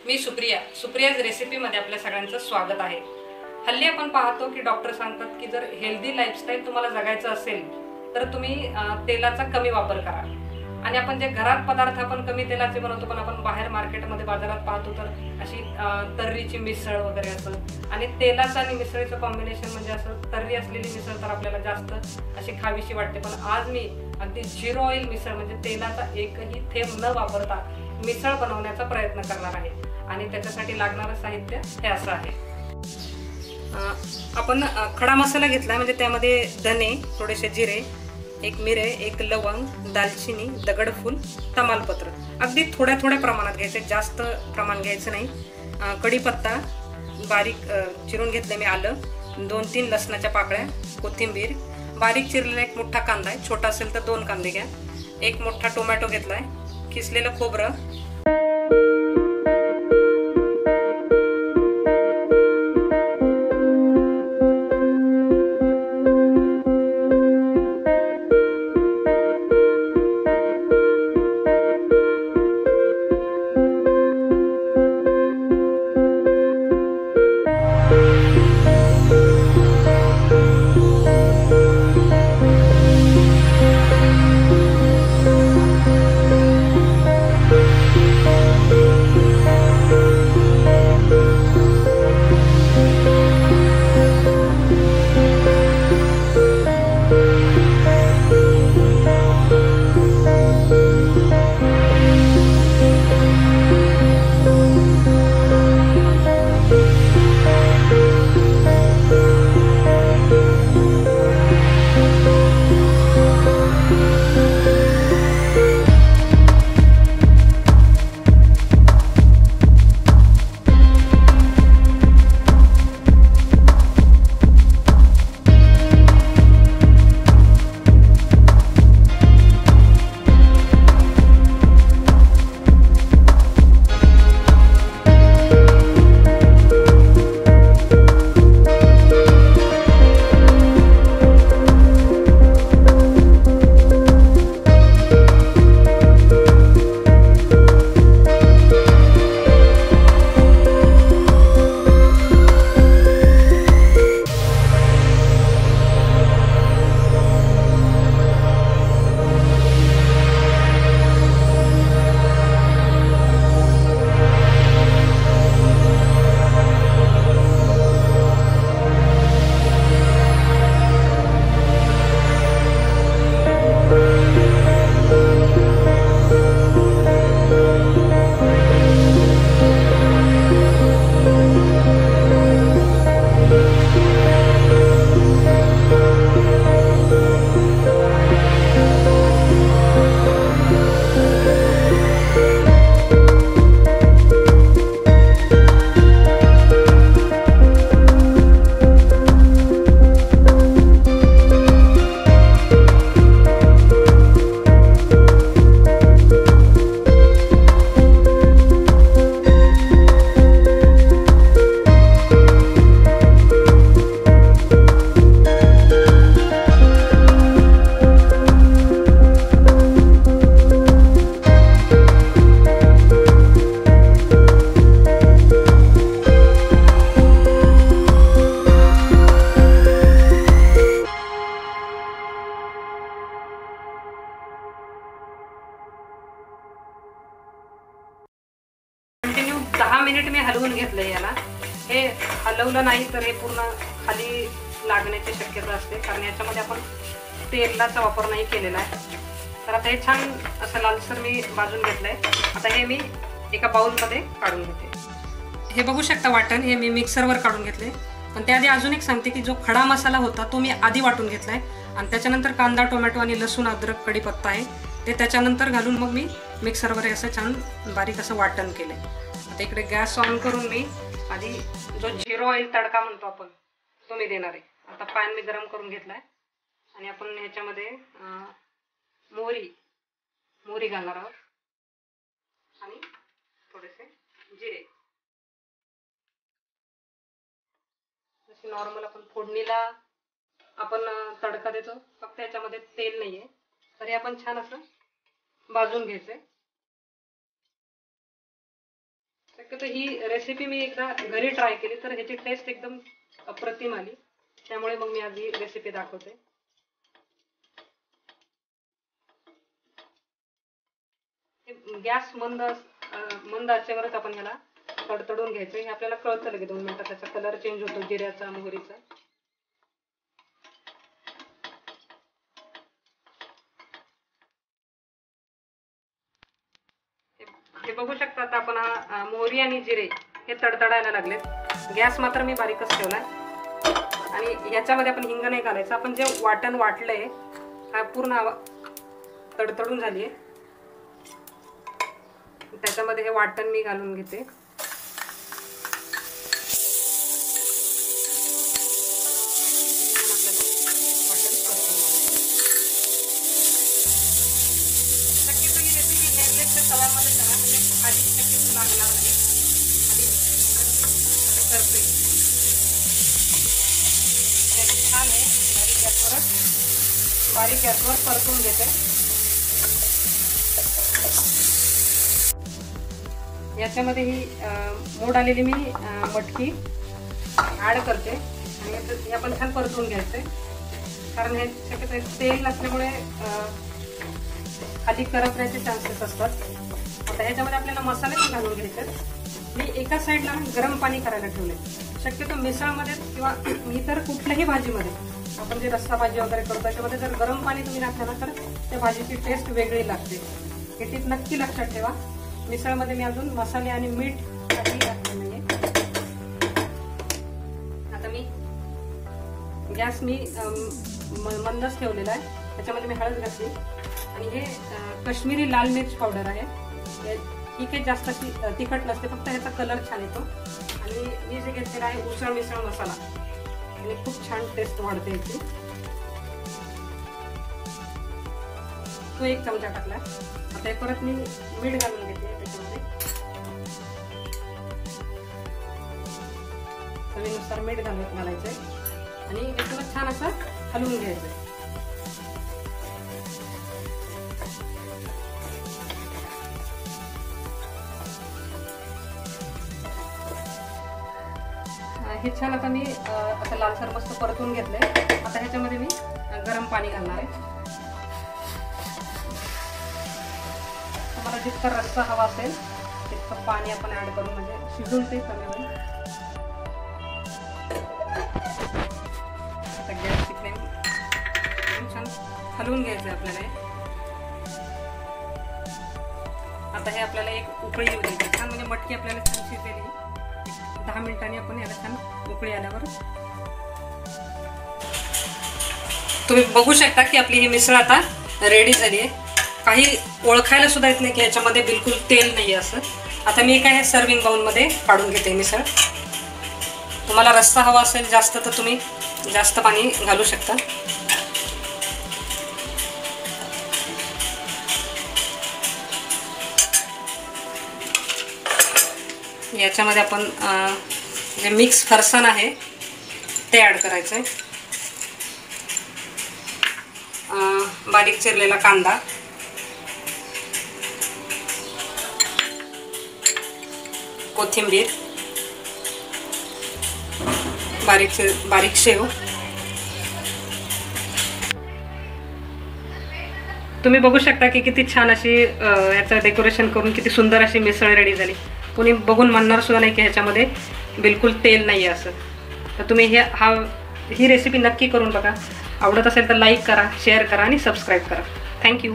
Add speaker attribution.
Speaker 1: मी सुप्रियाज रेसिपीमध्ये आपल्या सगळ्यांचं स्वागत आहे। हल्ली आपण पाहतो की डॉक्टर सांगतात की जर हेल्दी लाईफस्टाईल तुम्हाला जगायचं असेल तर तुम्ही तेलाचा कमी वापर करा। आणि आपण जे घरात पदार्थ आपण कमी तेलाचे बनवतो, पण आपण बाहेर मार्केटमध्ये बाजारात पाहतो तर अशी तर्रीची मिसळ वगैरे असं, आणि तेलाचं आणि मिसळीचं कॉम्बिनेशन म्हणजे असं तर्री असलेली मिसळ तर आपल्याला जास्त अशी खावीशी वाटते। पण आज मी अगदी झिरो ऑइल मिसळ म्हणजे तेलाचा एकही थेंब न वापरता मिसळ बनवण्याचा प्रयत्न करणार आहे। आणि त्याच्यासाठी लागणारं साहित्य हे असं आहे। आपण खडा मसाला घेतला, म्हणजे त्यामध्ये धने, थोडेसे जिरे, एक मिरे, एक लवंग, दालचिनी, दगडफूल, तमालपत्र अगदी थोड्या थोड्या प्रमाणात घ्यायचे, जास्त प्रमाण घ्यायचं नाही। कढीपत्ता बारीक चिरून घेतले मी, आलं, 2-3 लसणाच्या पाकळ्या, कोथिंबीर, बारीक चिरलेला एक मोठा कांदा आहे, छोटा असेल तर 2 कांदे घ्या, एक मोठा टोमॅटो घेतलाय, किसलेलं खोबरं, कंटिन्यू 10 मिनिट मी हलवून घेतलंय याला। हे हलवलं नाही तर हे पूर्ण खाली लागण्याची शक्यता असते, कारण याच्यामध्ये आपण तेलाचा वापर नाही केलेला आहे। तर आता हे छान असं लालसर मी भाजून घेतलंय। आता हे मी एका बाउलमध्ये काढून घेते। हे बघू शकता वाटण हे मी मिक्सरवर काढून घेतले, पण त्याआधी अजून एक सांगते की जो खडा मसाला होता तो मी आधी वाटून घेतलाय, आणि त्याच्यानंतर कांदा, टोमॅटो आणि लसूण, अद्रक, कढीपत्ता आहे ते त्याच्यानंतर घालून मग मी मिक्सरवर असं छान बारीक असं वाटण केले। आता इकडे गॅस ऑन करून मी आधी जो झिरो ऑइल तडका म्हणतो आपण तो मी देणार आहे। आता पॅन मी गरम करून घेतलाय आणि आपण ह्याच्यामध्ये मोहरी घालणार आहोत आणि थोडेसे जिरे। जसे नॉर्मल आपण फोडणीला आपण तडका देतो, फक्त याच्यामध्ये तेल नाहीये, तर हे आपण छान असं भाजून घ्यायचंय। शक्यतो ही रेसिपी मी एकदा घरी ट्राय केली तर ह्याची टेस्ट एकदम अप्रतिम आली, त्यामुळे मग मी आज ही रेसिपी दाखवते. गॅस मंद आचेवरच आपण ह्याला तडतडून घ्यायचं. हे आपल्याला कळतं लगेच 2 मिनिटात त्याचा कलर चेंज होतो जिऱ्याचा, मोहरीचा. हे बघू शकता आता आपण मोहरी आणि जिरे हे तडतडायला लागलेत. गॅस मात्र मी बारीकच ठेवलाय. आणि याच्यामध्ये आपण हिंग नाही घालायचं. आपण जे वाटण वाटलंय हा पूर्ण तडतडून झालीये. त्याच्यामध्ये हे वाटण मी घालून घेते. शक्यतो ही रेसिपी नेमलेटच्या तव्यामध्ये करा, म्हणजे खाली शक्यतो लागणार नाही. खाली करते छान आहे. बारीक गॅसवर परतून घेते. याच्यामध्ये ही मोड आलेली मी मटकी ॲड करते आणि हे आपण छान परतून घ्यायचे. कारण हे शक्यतो तेल नसल्यामुळे खाली करपण्याचे चान्सेस असतात. आता ह्याच्यामध्ये आपल्याला मसाले पण घालून घ्यायचे. मी एका साईडला गरम पाणी करायला ठेवले. शक्यतो मिसळमध्ये किंवा इतर कुठल्याही भाजीमध्ये आपण जे रस्सा भाजी वगैरे करतो त्याच्यामध्ये जर गरम पाणी तुम्ही घातलं ना तर त्या भाजीची टेस्ट वेगळी लागते. हे टिप नक्की लक्षात ठेवा. मिसळमध्ये मी अजून मसाले आणि मीठ काही घातलं नाहीये. आता मी गॅस मंदच ठेवलेला आहे. त्याच्यामध्ये मी हळद घातली आणि हे काश्मीरी लाल मिर्च पावडर आहे. ही काही जास्त अशी तिखट नसते, फक्त ह्याचा कलर छान येतो. आणि मी जे घेतलेला आहे उसळ मिसळ मसाला आणि खूप छान टेस्ट वाढते याची. तो 1 चमचा टाकला. आता हे परत मी मीठ घालून घेते त्याच्यामध्ये. चवीनुसार मीठ घालायचंय आणि हे थोडं छान असं हलवून घ्यायचंय. हे छान आता मी आता लालसर मस्त परतून घेतलंय. आता ह्याच्यामध्ये मी गरम पाणी घालणार आहे. तुम्हाला जितका रस्सा हवा असेल तितकं पाणी आपण ऍड करू, म्हणजे शिजून ते कमी होईल. आता गॅसची फ्लेम छान हलवून घ्यायचं आहे आपल्याला. आता हे आपल्याला एक उकळी येऊ द्यायची छान, म्हणजे मटकी आपल्याला छान शिजलेली. 10 मिनिटांनी आपण याला छान उकळी आल्यावर तुम्ही बघू शकता की आपली ही मिसळ आता रेडी झाली आहे. काही ओळखायला सुद्धा येत नाही की याच्यामध्ये बिलकुल तेल नाही असं. आता मी काय सर्विंग बाउलमध्ये काढून घेते मिसळ. तुम्हाला रस्सा हवा असेल जास्त तर तुम्ही जास्त पाणी घालू शकता. याच्यामध्ये आपण जे मिक्स फरसाण आहे ते ॲड करायचं आहे. बारीक चिरलेला कांदा, कोथिंबीर, बारीक शेव. तुम्ही बघू शकता की किती छान अशी याचं डेकोरेशन करून किती सुंदर अशी मिसळ रेडी झाली. कोणी बघून म्हणणार सुद्धा नाही की ह्याच्यामध्ये बिलकुल तेल नाही आहे असं. तर तुम्ही ही रेसिपी नक्की करून बघा. आवडत असेल तर लाईक करा, शेअर करा आणि सबस्क्राईब करा. थँक्यू.